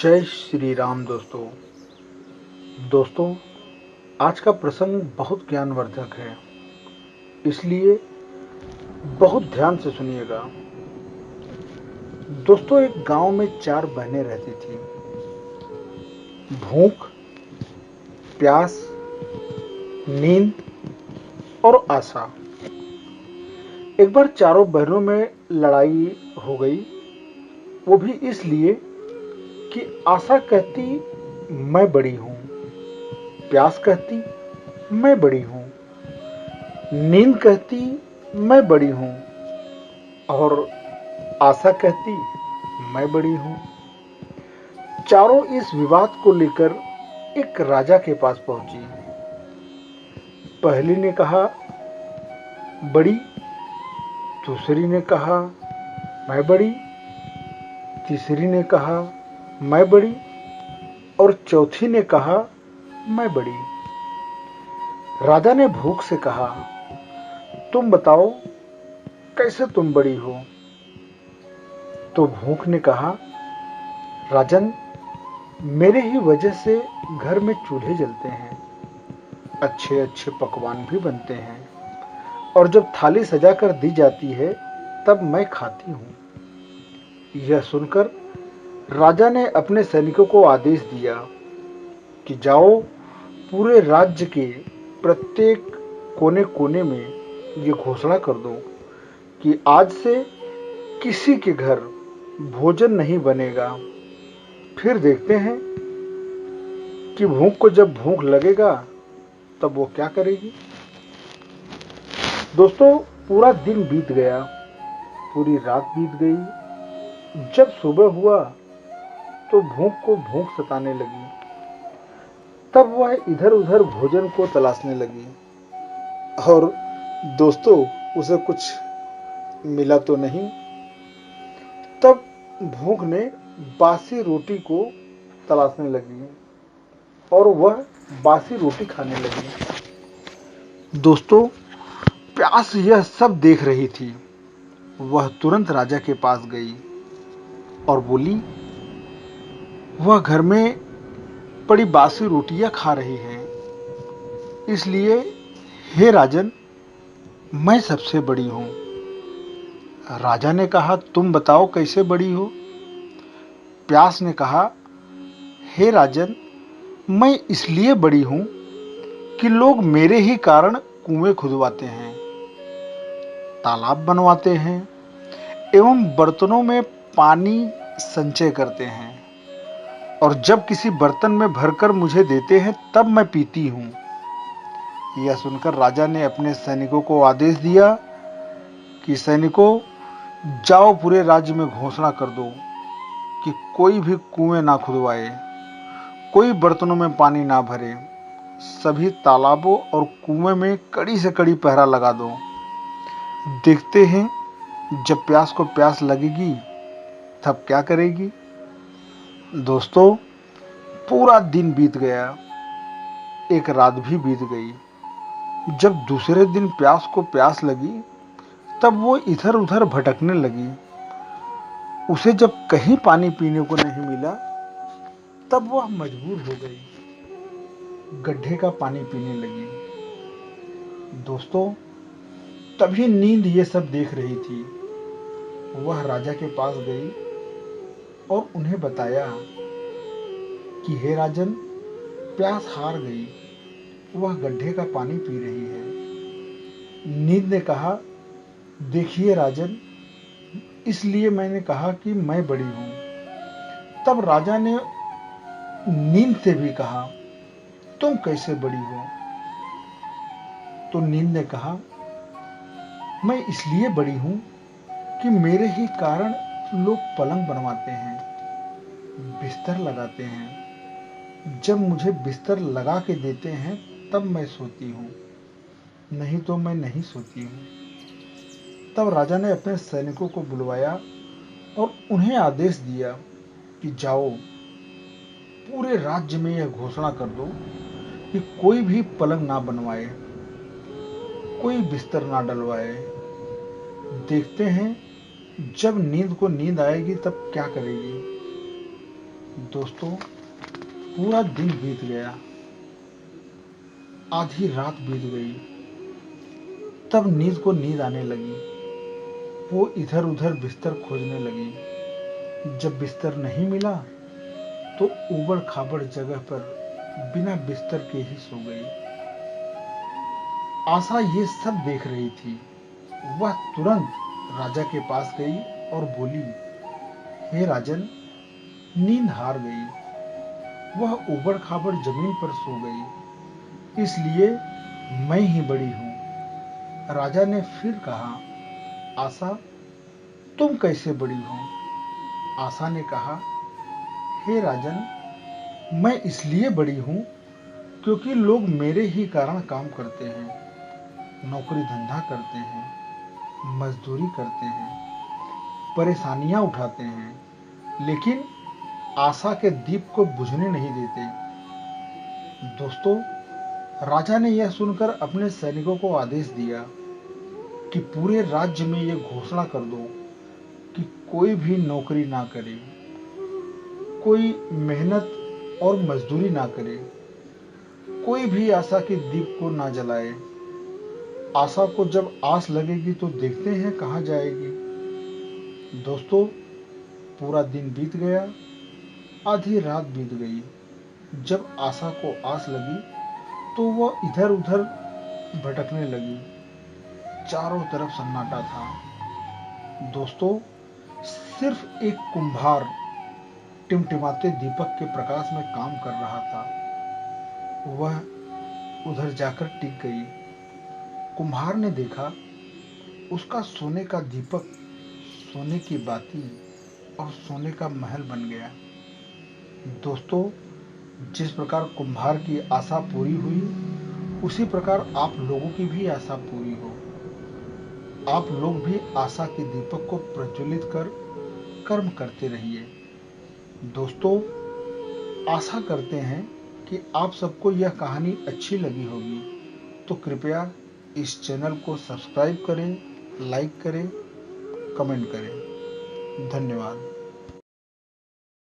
जय श्री राम दोस्तों। आज का प्रसंग बहुत ज्ञानवर्धक है, इसलिए बहुत ध्यान से सुनिएगा। दोस्तों, एक गांव में 4 बहनें रहती थीं। भूख, प्यास, नींद और आशा। एक बार चारों बहनों में लड़ाई हो गई, वो भी इसलिए कि आशा कहती मैं बड़ी हूं, प्यास कहती मैं बड़ी हूं, नींद कहती मैं बड़ी हूं और आशा कहती मैं बड़ी हूं। चारों इस विवाद को लेकर एक राजा के पास पहुंची। पहली ने कहा बड़ी, दूसरी ने कहा मैं बड़ी, तीसरी ने कहा मैं बड़ी और चौथी ने कहा मैं बड़ी। राजा ने भूख से कहा, तुम बताओ कैसे तुम बड़ी हो? तो भूख ने कहा, राजन, मेरे ही वजह से घर में चूल्हे जलते हैं, अच्छे अच्छे पकवान भी बनते हैं और जब थाली सजाकर दी जाती है तब मैं खाती हूं। यह सुनकर राजा ने अपने सैनिकों को आदेश दिया कि जाओ, पूरे राज्य के प्रत्येक कोने कोने में ये घोषणा कर दो कि आज से किसी के घर भोजन नहीं बनेगा। फिर देखते हैं कि भूख को जब भूख लगेगा तब वो क्या करेगी। दोस्तों, पूरा दिन बीत गया, पूरी रात बीत गई। जब सुबह हुआ तो भूख को भूख सताने लगी। तब वह इधर उधर भोजन को तलाशने लगी और दोस्तों, उसे कुछ मिला तो नहीं। तब भूख ने बासी रोटी को तलाशने लगी और वह बासी रोटी खाने लगी। दोस्तों, प्यास यह सब देख रही थी। वह तुरंत राजा के पास गई और बोली, वह घर में पड़ी बासी रोटियां खा रही है, इसलिए हे राजन, मैं सबसे बड़ी हूं। राजा ने कहा, तुम बताओ कैसे बड़ी हो? प्यास ने कहा, हे राजन, मैं इसलिए बड़ी हूं कि लोग मेरे ही कारण कुएं खुदवाते हैं, तालाब बनवाते हैं एवं बर्तनों में पानी संचय करते हैं और जब किसी बर्तन में भरकर मुझे देते हैं तब मैं पीती हूं। यह सुनकर राजा ने अपने सैनिकों को आदेश दिया कि सैनिकों, जाओ, पूरे राज्य में घोषणा कर दो कि कोई भी कुएं ना खुदवाए, कोई बर्तनों में पानी ना भरे, सभी तालाबों और कुएं में कड़ी से कड़ी पहरा लगा दो। देखते हैं जब प्यास को प्यास लगेगी तब क्या करेगी। दोस्तों, पूरा दिन बीत गया, एक रात भी बीत गई। जब दूसरे दिन प्यास को प्यास लगी तब वो इधर उधर भटकने लगी। उसे जब कहीं पानी पीने को नहीं मिला तब वह मजबूर हो गई, गड्ढे का पानी पीने लगी। दोस्तों, तभी नींद ये सब देख रही थी। वह राजा के पास गई और उन्हें बताया कि हे राजन, प्यास हार गई, वह गड्ढे का पानी पी रही है। नींद ने कहा, देखिए राजन, इसलिए मैंने कहा कि मैं बड़ी हूं। तब राजा ने नींद से भी कहा, तुम कैसे बड़ी हो? तो नींद ने कहा, मैं इसलिए बड़ी हूं कि मेरे ही कारण लोग पलंग बनवाते हैं, बिस्तर लगाते हैं। जब मुझे बिस्तर लगा के देते हैं तब मैं सोती हूं, नहीं तो मैं नहीं सोती हूं। तब राजा ने अपने सैनिकों को बुलवाया और उन्हें आदेश दिया कि जाओ, पूरे राज्य में यह घोषणा कर दो कि कोई भी पलंग ना बनवाए, कोई बिस्तर ना डलवाए। देखते हैं जब नींद को नींद आएगी तब क्या करेगी। दोस्तों, पूरा दिन बीत गया, आधी रात बीत गई, तब नींद को नींद आने लगी। वो इधर उधर बिस्तर खोजने लगी। जब बिस्तर नहीं मिला तो ऊबड़ खाबड़ जगह पर बिना बिस्तर के ही सो गई। आशा ये सब देख रही थी। वह तुरंत राजा के पास गई और बोली, हे राजन, नींद हार गई। वह ऊबड़ खाबड़ जमीन पर सो गई, इसलिए मैं ही बड़ी हूं। राजा ने फिर कहा, आशा, तुम कैसे बड़ी हो? आशा ने कहा, हे राजन, मैं इसलिए बड़ी हूं क्योंकि लोग मेरे ही कारण काम करते हैं, नौकरी धंधा करते हैं, मजदूरी करते हैं, परेशानियां उठाते हैं, लेकिन आशा के दीप को बुझने नहीं देते। दोस्तों, राजा ने यह सुनकर अपने सैनिकों को आदेश दिया कि पूरे राज्य में यह घोषणा कर दो कि कोई भी नौकरी ना करे, कोई मेहनत और मजदूरी ना करे, कोई भी आशा के दीप को ना जलाए। आशा को जब आस लगेगी तो देखते हैं कहाँ जाएगी। दोस्तों, पूरा दिन बीत गया, आधी रात बीत गई। जब आशा को आस लगी तो वह इधर उधर भटकने लगी। चारों तरफ सन्नाटा था। दोस्तों, सिर्फ एक कुम्हार टिमटिमाते दीपक के प्रकाश में काम कर रहा था। वह उधर जाकर टिक गई। कुम्हार ने देखा, उसका सोने का दीपक, सोने की बाती और सोने का महल बन गया। दोस्तों, जिस प्रकार कुम्हार की आशा पूरी हुई, उसी प्रकार आप लोगों की भी आशा पूरी हो। आप लोग भी आशा के दीपक को प्रज्वलित कर कर्म करते रहिए। दोस्तों, आशा करते हैं कि आप सबको यह कहानी अच्छी लगी होगी, तो कृपया इस चैनल को सब्सक्राइब करें, लाइक करें, कमेंट करें। धन्यवाद।